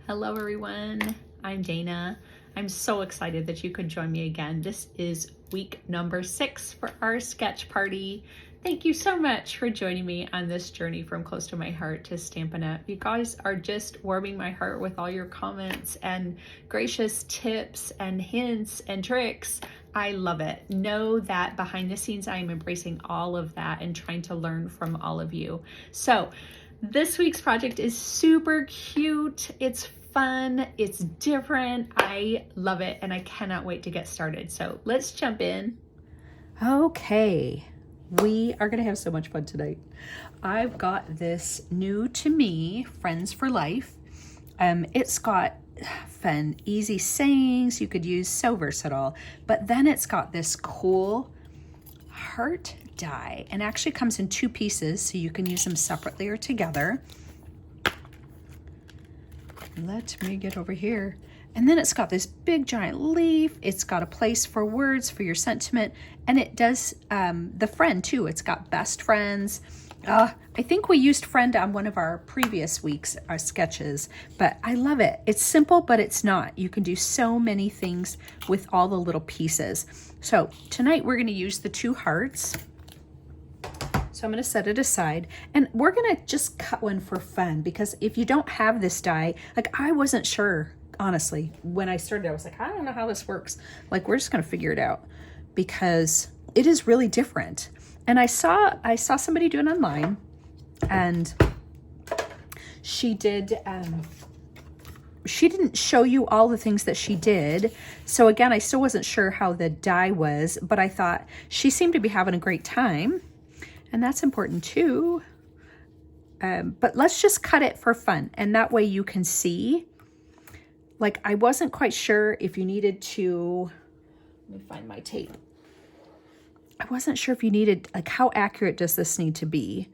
Hello everyone, I'm Dana. I'm so excited that you could join me again. This is week number 6 for our sketch party. Thank you so much for joining me on this journey from close to my heart to Stampin' Up. You guys are just warming my heart with all your comments and gracious tips and hints and tricks. I love it. Know that behind the scenes, I am embracing all of that and trying to learn from all of you. So this week's project is super cute. It's fun. It's different. I love it and I cannot wait to get started. So let's jump in. Okay, we are going to have so much fun tonight. I've got this new to me Friends for Life. It's got fun, easy sayings you could use, so versatile. But then it's got this cool heart die and actually comes in 2 pieces, so you can use them separately or together. Let me get over here. And then it's got this big giant leaf. It's got a place for words for your sentiment, and it does the friend too. It's got best friends. I think we used friend on one of our previous weeks, our sketches, but I love it. It's simple, but it's not. You can do so many things with all the little pieces. So tonight we're going to use the 2 hearts. So I'm going to set it aside, and we're going to just cut one for fun, because if you don't have this die, like I wasn't sure, honestly, when I started, I was like, I don't know how this works. Like, we're just going to figure it out because it is really different. And I saw somebody do it online, and she did, she didn't show you all the things that she did. So again, I still wasn't sure how the die was, but I thought she seemed to be having a great time. And that's important too. But let's just cut it for fun. And that way you can see. Like, I wasn't quite sure if you needed to, let me find my tape. I wasn't sure if you needed, like, how accurate does this need to be?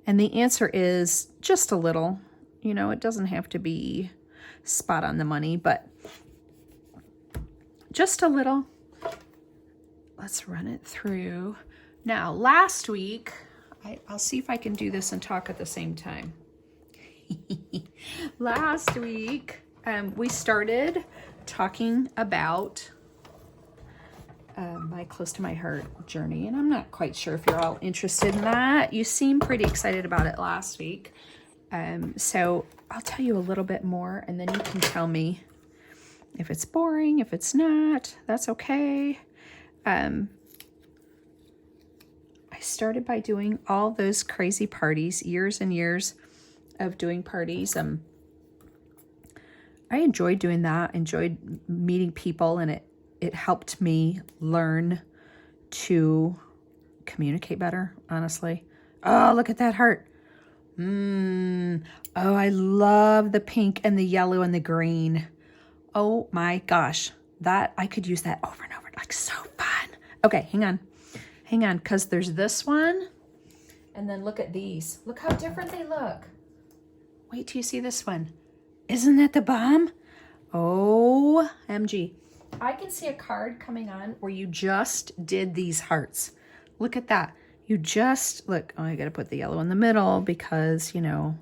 And the answer is just a little. You know, it doesn't have to be spot on the money, but just a little. Let's run it through. Now, last week, I'll see if I can do this and talk at the same time. Last week, we started talking about my close to my heart journey, and I'm not quite sure if you're all interested in that. You seemed pretty excited about it last week. So I'll tell you a little bit more, and then you can tell me if it's boring, if it's not. That's okay. I started by doing all those crazy parties, years and years of doing parties. I enjoyed doing that, enjoyed meeting people, and it helped me learn to communicate better, honestly. Oh, look at that heart. Oh, I love the pink and the yellow and the green. Oh my gosh, that I could use that over and over, like so fun. Okay, hang on, because there's this one, and then look at these. Look how different they look. Wait till you see this one. Isn't that the bomb? OMG. I can see a card coming on where you just did these hearts. Look at that. You just, look, oh, I got to put the yellow in the middle because, you know,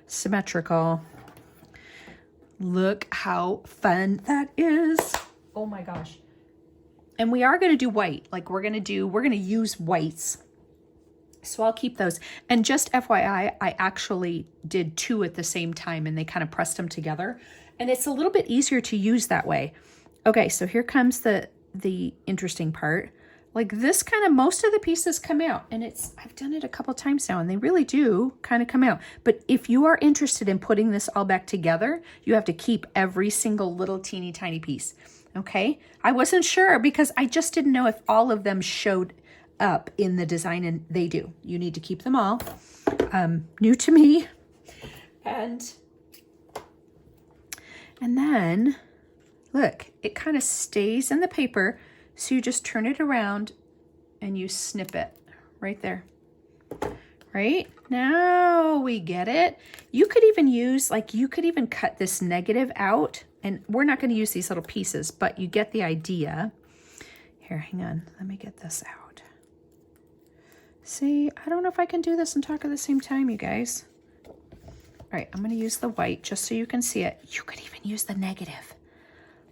symmetrical. Look how fun that is. Oh my gosh. And we are going to do white. Like, we're going to use whites. So I'll keep those. And just FYI, I actually did 2 at the same time, and they kind of pressed them together. And it's a little bit easier to use that way. Okay, so here comes the interesting part. Like, this kind of, most of the pieces come out, and I've done it a couple times now, and they really do kind of come out. But if you are interested in putting this all back together, you have to keep every single little teeny tiny piece. Okay, I wasn't sure because I just didn't know if all of them showed up in the design, and they do. You need to keep them all. New to me. And then, look, it kind of stays in the paper, so you just turn it around and you snip it right there. Right? Now we get it. You could even use, like, you could even cut this negative out, and we're not going to use these little pieces, but you get the idea. Here, hang on. Let me get this out. See, I don't know if I can do this and talk at the same time, you guys. All right, I'm going to use the white just so you can see it. You could even use the negative.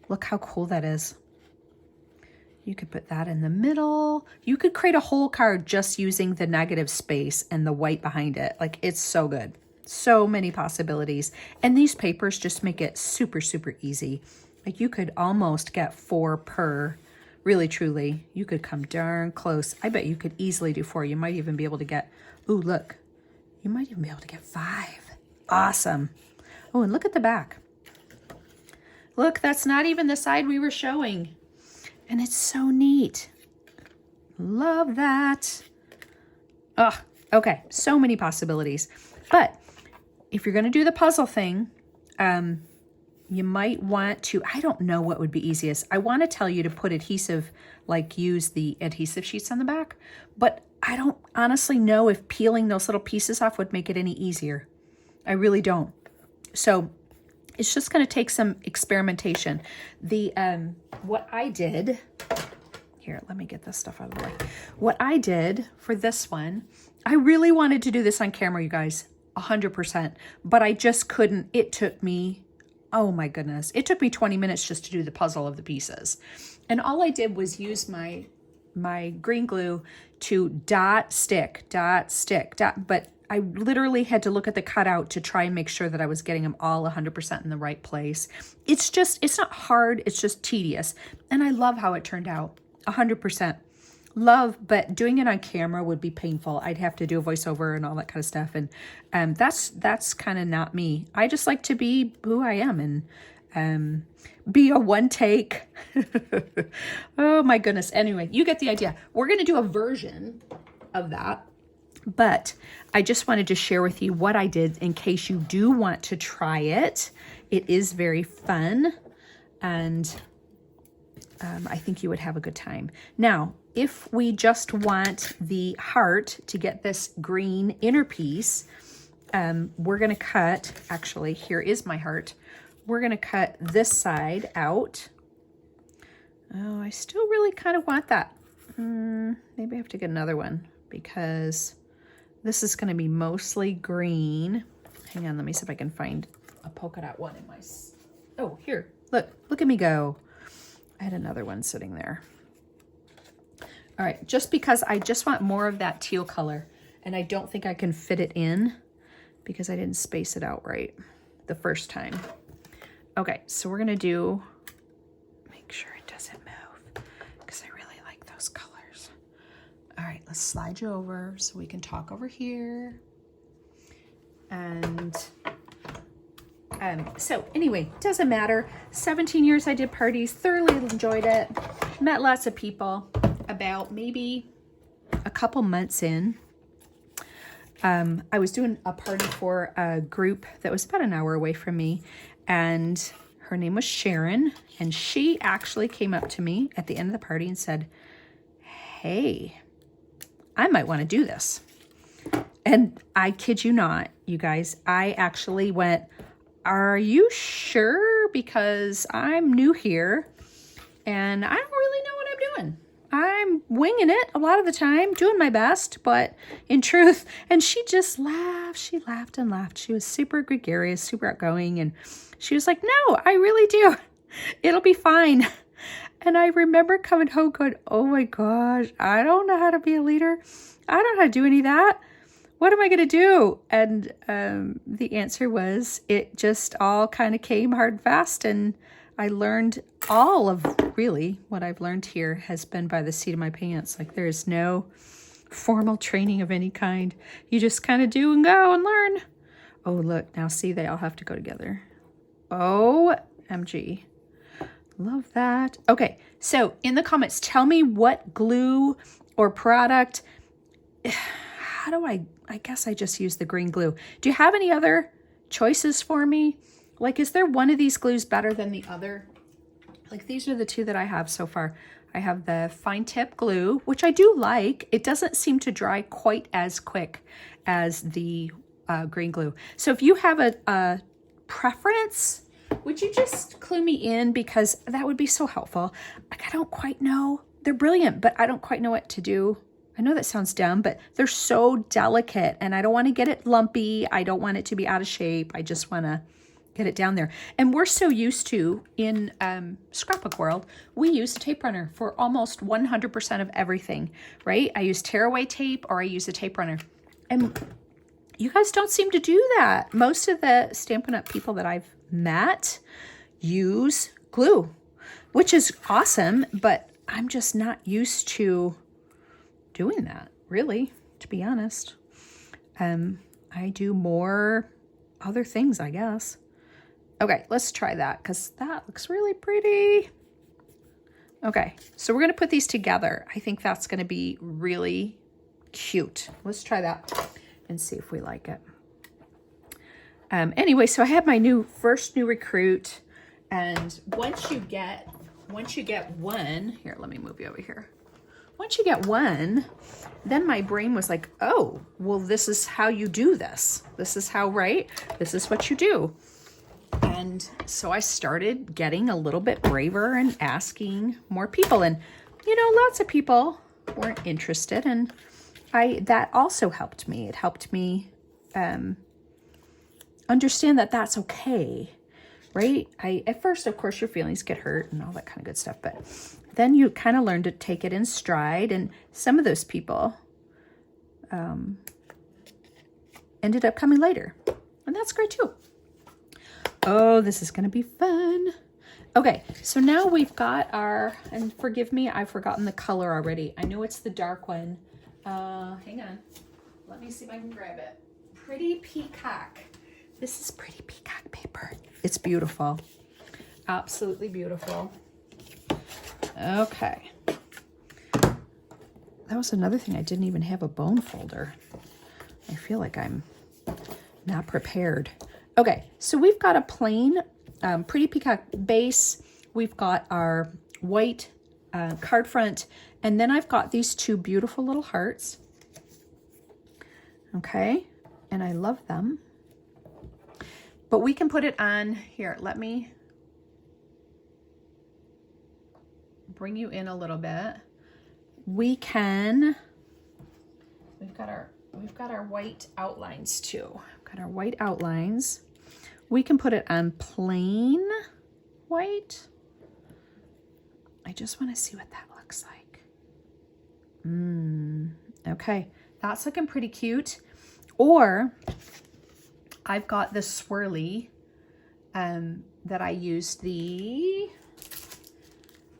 Look how cool that is. You could put that in the middle. You could create a whole card just using the negative space and the white behind it. Like, it's so good. So many possibilities. And these papers just make it super, super easy. Like, you could almost get 4 per. Really, truly. You could come darn close. I bet you could easily do 4. You might even be able to get, ooh, look. You might even be able to get 5. Awesome. Oh, and look at the back. Look, that's not even the side we were showing. And it's so neat. Love that. Oh, okay. So many possibilities. But if you're going to do the puzzle thing, you might want to, I don't know what would be easiest. I want to tell you to put adhesive, like use the adhesive sheets on the back, but I don't honestly know if peeling those little pieces off would make it any easier. I really don't. So it's just going to take some experimentation. What I did, here, let me get this stuff out of the way. What I did for this one, I really wanted to do this on camera, you guys, 100%, but I just couldn't. It took me, oh my goodness, it took me 20 minutes just to do the puzzle of the pieces. And all I did was use my green glue to dot, stick, but I literally had to look at the cutout to try and make sure that I was getting them all 100% in the right place. It's not hard, it's just tedious. And I love how it turned out, 100%. Love, but doing it on camera would be painful. I'd have to do a voiceover and all that kind of stuff. And that's kind of not me. I just like to be who I am and be a one take. Oh my goodness. Anyway, you get the idea. We're going to do a version of that. But I just wanted to share with you what I did in case you do want to try it. It is very fun, and I think you would have a good time. Now, if we just want the heart to get this green inner piece, we're going to cut, actually, here is my heart. We're going to cut this side out. Oh, I still really kind of want that. Maybe I have to get another one because this is going to be mostly green. Hang on, let me see if I can find a polka dot one in my... Oh, here, look at me go. I had another one sitting there. All right, just because I just want more of that teal color, and I don't think I can fit it in because I didn't space it out right the first time. Okay, so we're going to make sure it doesn't move because I really like those colors. All right, let's slide you over so we can talk over here. And so anyway, doesn't matter. 17 years I did parties, thoroughly enjoyed it. Met lots of people. About maybe a couple months in, I was doing a party for a group that was about an hour away from me, and her name was Sharon, and she actually came up to me at the end of the party and said, hey, I might want to do this. And I kid you not, you guys, I actually went, are you sure? Because I'm new here and I don't really know what I'm doing. I'm winging it a lot of the time, doing my best, but in truth, and she just laughed. She laughed and laughed. She was super gregarious, super outgoing, and she was like, no, I really do. It'll be fine. And I remember coming home going, oh my gosh, I don't know how to be a leader. I don't know how to do any of that. What am I going to do? And the answer was, it just all kind of came hard and fast, and I learned all of really what I've learned here has been by the seat of my pants. Like, there's no formal training of any kind. You just kind of do and go and learn. Oh, look, now see, they all have to go together. OMG. Love that. Okay, so in the comments, tell me what glue or product, how do I guess I just use the green glue. Do you have any other choices for me? Like, is there one of these glues better than the other? Like, these are the two that I have so far. I have the fine tip glue, which I do like. It doesn't seem to dry quite as quick as the green glue. So if you have a preference, would you just clue me in? Because that would be so helpful. Like, I don't quite know. They're brilliant, but I don't quite know what to do I know that sounds dumb, but they're so delicate and I don't want to get it lumpy. I don't want it to be out of shape. I just want to get it down there. And we're so used to, in scrapbook world, we use a tape runner for almost 100% of everything, right? I use tearaway tape or I use a tape runner. And you guys don't seem to do that. Most of the Stampin' Up! People that I've met use glue, which is awesome, but I'm just not used to doing that, really, to be honest. I do more other things, I guess. Okay, let's try that because that looks really pretty. Okay, so we're going to put these together. I think that's going to be really cute. Let's try that and see if we like it. Anyway, so I have my first new recruit, and once you get one, here, let me move you over here. Once you get one, then my brain was like, oh, well, this is how you do this. This is how, right? This is what you do. And so I started getting a little bit braver and asking more people. And, you know, lots of people weren't interested. And that also helped me. It helped me understand that that's okay, right? At first, of course, your feelings get hurt and all that kind of good stuff. But then you kind of learn to take it in stride. And some of those people ended up coming later. And that's great too. Oh, this is going to be fun. Okay, so now we've got our, and forgive me, I've forgotten the color already. I know it's the dark one. Hang on. Let me see if I can grab it. Pretty Peacock. This is Pretty Peacock paper. It's beautiful. Absolutely beautiful. Okay. That was another thing. I didn't even have a bone folder. I feel like I'm not prepared. Okay, so we've got a plain Pretty Peacock base. We've got our white card front, and then I've got these two beautiful little hearts. Okay, and I love them. But we can put it on here. Let me bring you in a little bit. We've got our white outlines too. Got our white outlines. We can put it on plain white. I just want to see what that looks like. Okay, that's looking pretty cute. Or I've got the swirly that I used the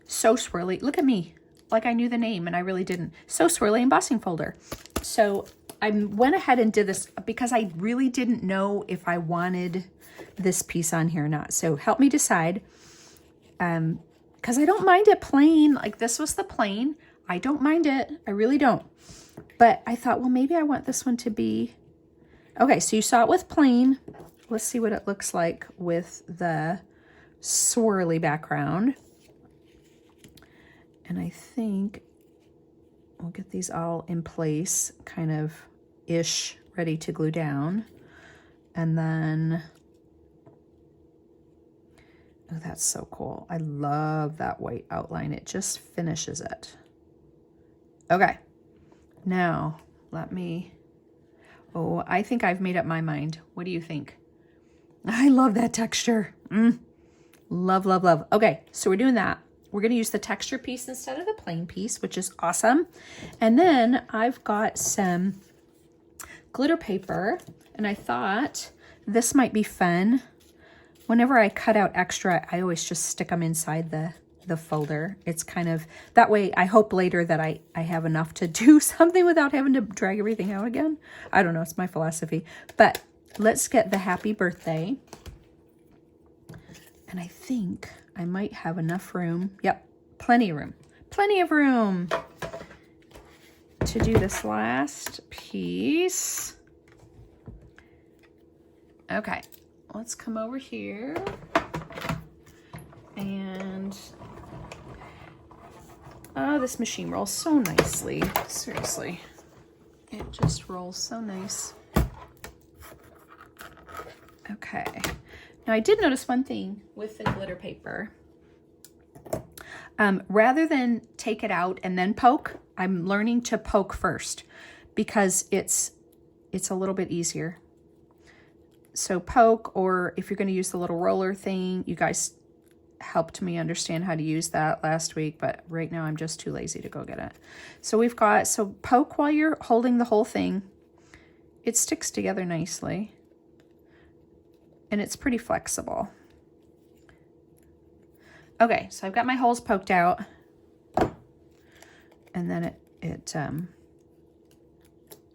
So Swirly. Look at me, like I knew the name and I really didn't. So Swirly embossing folder. So I went ahead and did this because I really didn't know if I wanted this piece on here or not. So help me decide. Because I don't mind it plain. Like this was the plain. I don't mind it. I really don't. But I thought, well, maybe I want this one to be... Okay, so you saw it with plain. Let's see what it looks like with the swirly background. And I think we'll get these all in place, kind of ish, ready to glue down. And then, oh, that's so cool. I love that white outline. It just finishes it. Okay, now let me, oh, I think I've made up my mind. What do you think? I love that texture. Love, love, love. Okay, so we're doing that. We're going to use the texture piece instead of the plain piece, which is awesome. And then I've got some glitter paper, and I thought this might be fun. Whenever I cut out extra, I always just stick them inside the folder. It's kind of, that way I hope later that I have enough to do something without having to drag everything out again. I don't know, it's my philosophy. But let's get the happy birthday. And I think I might have enough room. Yep, plenty of room. Plenty of room to do this last piece. Okay, let's come over here. And oh, this machine rolls so nicely. Seriously, it just rolls so nice. Okay. Now I did notice one thing with the glitter paper. Rather than take it out and then poke, I'm learning to poke first because it's a little bit easier. So poke, or if you're going to use the little roller thing, you guys helped me understand how to use that last week, but right now I'm just too lazy to go get it. So we've got, so poke while you're holding the whole thing. It sticks together nicely and it's pretty flexible. Okay, so I've got my holes poked out, and then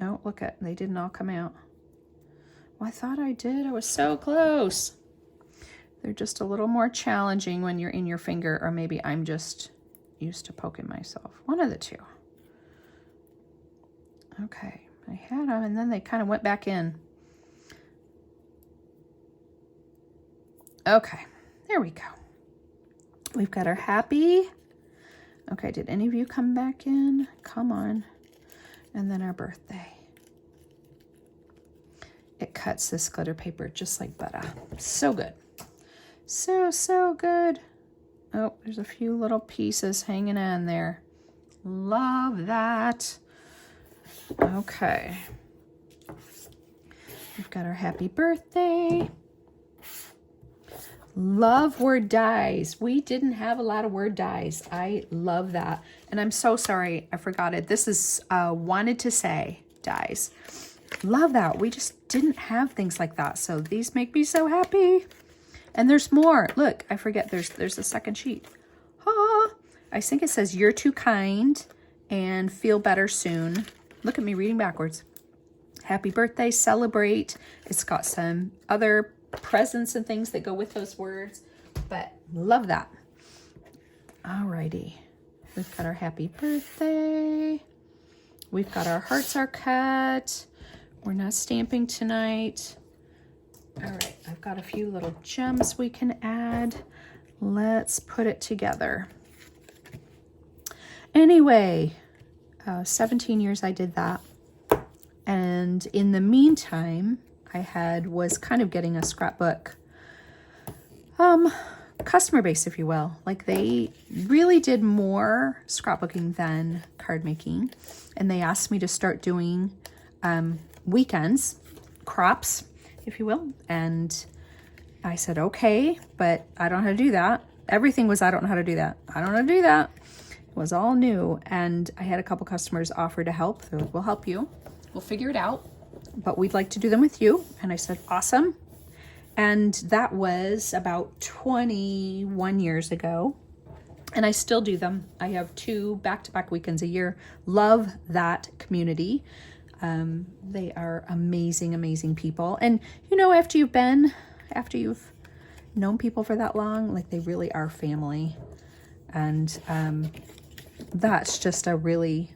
oh, look at, they didn't all come out. Well, I thought I did. I was so close. They're just a little more challenging when you're in your finger, or maybe I'm just used to poking myself. One of the two. Okay, I had them, and then they kind of went back in. Okay, there we go. We've got our happy. Okay, did any of you come back in? Come on. And then our birthday. It cuts this glitter paper just like butter. So good. So good. Oh, there's a few little pieces hanging on there. Love that. Okay. We've got our happy birthday. Love word dies. We didn't have a lot of word dies. I love that. And I'm so sorry, I forgot it. This is wanted to say dies. Love that. We just didn't have things like that. So these make me so happy. And there's more. Look, I forget there's a second sheet. Ah, I think it says you're too kind and feel better soon. Look at me reading backwards. Happy birthday, celebrate. It's got some other presents and things that go with those words, but love that. Alrighty, we've got our happy birthday. We've got our hearts are cut. We're not stamping tonight. All right, I've got a few little gems we can add. Let's put it together. Anyway, 17 years I did that. And in the meantime, I was kind of getting a scrapbook customer base, if you will. Like, they really did more scrapbooking than card making. And they asked me to start doing weekends, crops, if you will. And I said, okay, but I don't know how to do that. Everything was, I don't know how to do that. I don't know how to do that. It was all new. And I had a couple customers offer to help. They're like, we'll help you. We'll figure it out. But we'd like to do them with you. And I said, awesome. And that was about 21 years ago. And I still do them. I have 2 back-to-back weekends a year. Love that community. They are amazing, amazing people. And you know, after you've known people for that long, like, they really are family. And that's just a really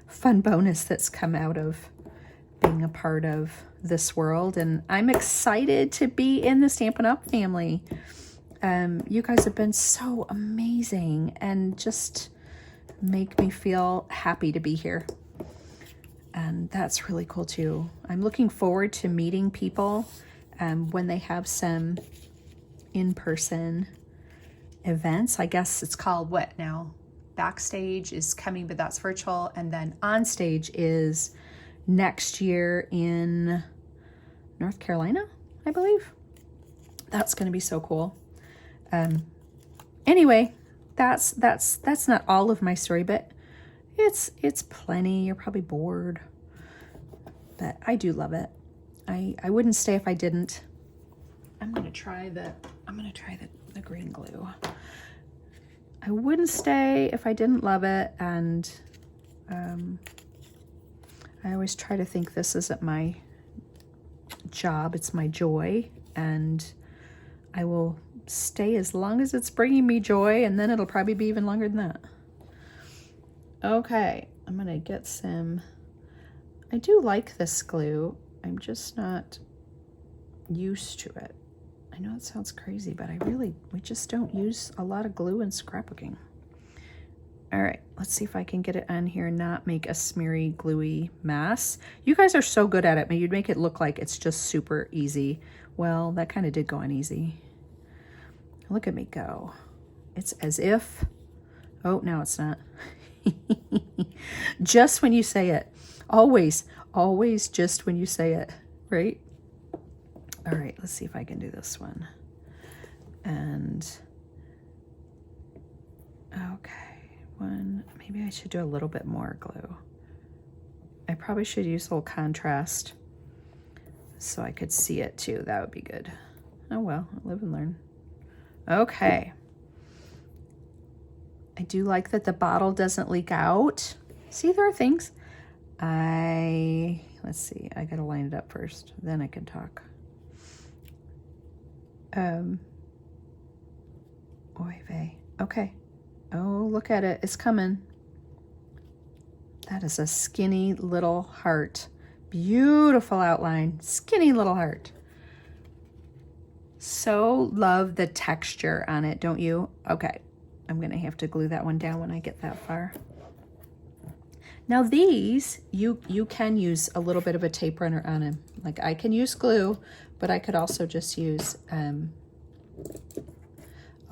fun bonus that's come out of being a part of this world. And I'm excited to be in the Stampin' Up! Family. You guys have been so amazing and just make me feel happy to be here. And that's really cool too. I'm looking forward to meeting people when they have some in-person events. I guess it's called what now? Backstage is coming, but that's virtual. And then on stage is next year in North Carolina, I believe. That's going to be so cool. Anyway, that's not all of my story, but it's plenty. You're probably bored, but I do love it. I wouldn't stay if I didn't. I'm gonna try the green glue. I wouldn't stay if I didn't love it, and I always try to think this isn't my job, it's my joy, and I will stay as long as it's bringing me joy, and then it'll probably be even longer than that. Okay, I'm gonna get some. I do like this glue. I'm just not used to it. I know it sounds crazy, but we just don't use a lot of glue in scrapbooking. All right, let's see if I can get it on here and not make a smeary, gluey mess. You guys are so good at it, but you'd make it look like it's just super easy. Well, that kind of did go on easy. Look at me go. It's as if Oh, now it's not. Just when you say it. Always, always just when you say it, right? All right, let's see if I can do this one. And, okay, maybe I should do a little bit more glue. I probably should use a little contrast so I could see it too. That would be good. Oh well, live and learn. Okay. I do like that the bottle doesn't leak out. See, there are things. Let's see, I gotta line it up first, then I can talk. Oy vey. Okay. Oh, look at it, it's coming. That is a skinny little heart. Beautiful outline, skinny little heart. So love the texture on it, don't you? Okay, I'm gonna have to glue that one down when I get that far. Now these, you can use a little bit of a tape runner on them. Like I can use glue, but I could also just use a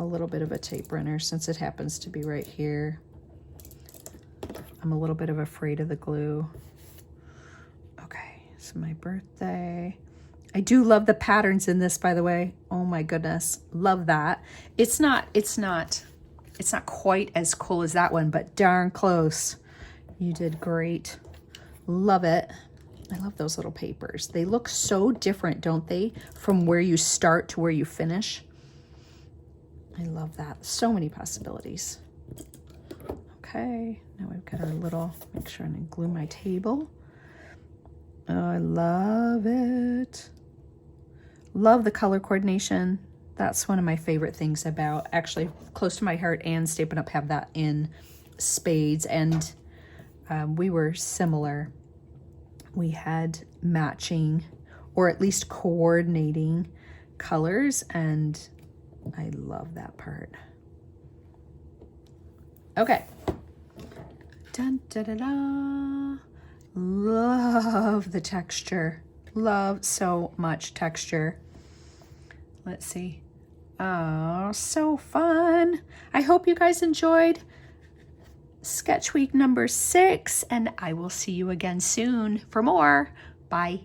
little bit of a tape runner since it happens to be right here. I'm a little bit of afraid of the glue. Okay, so my birthday. I do love the patterns in this, by the way. Oh my goodness, love that. It's not quite as cool as that one, but darn close. You did great. Love it. I love those little papers. They look so different, don't they? From where you start to where you finish. I love that. So many possibilities. Okay, now we've got our little, make sure I glue my table. Oh, I love it. Love the color coordination. That's one of my favorite things about, actually close to my heart and Stampin' Up! Have that in spades, and we were similar. We had matching, or at least coordinating colors, and I love that part. Okay. Dun, da, da, da. Love the texture. Love so much texture. Let's see. Oh, so fun. I hope you guys enjoyed Sketch Week number 6, and I will see you again soon for more. Bye.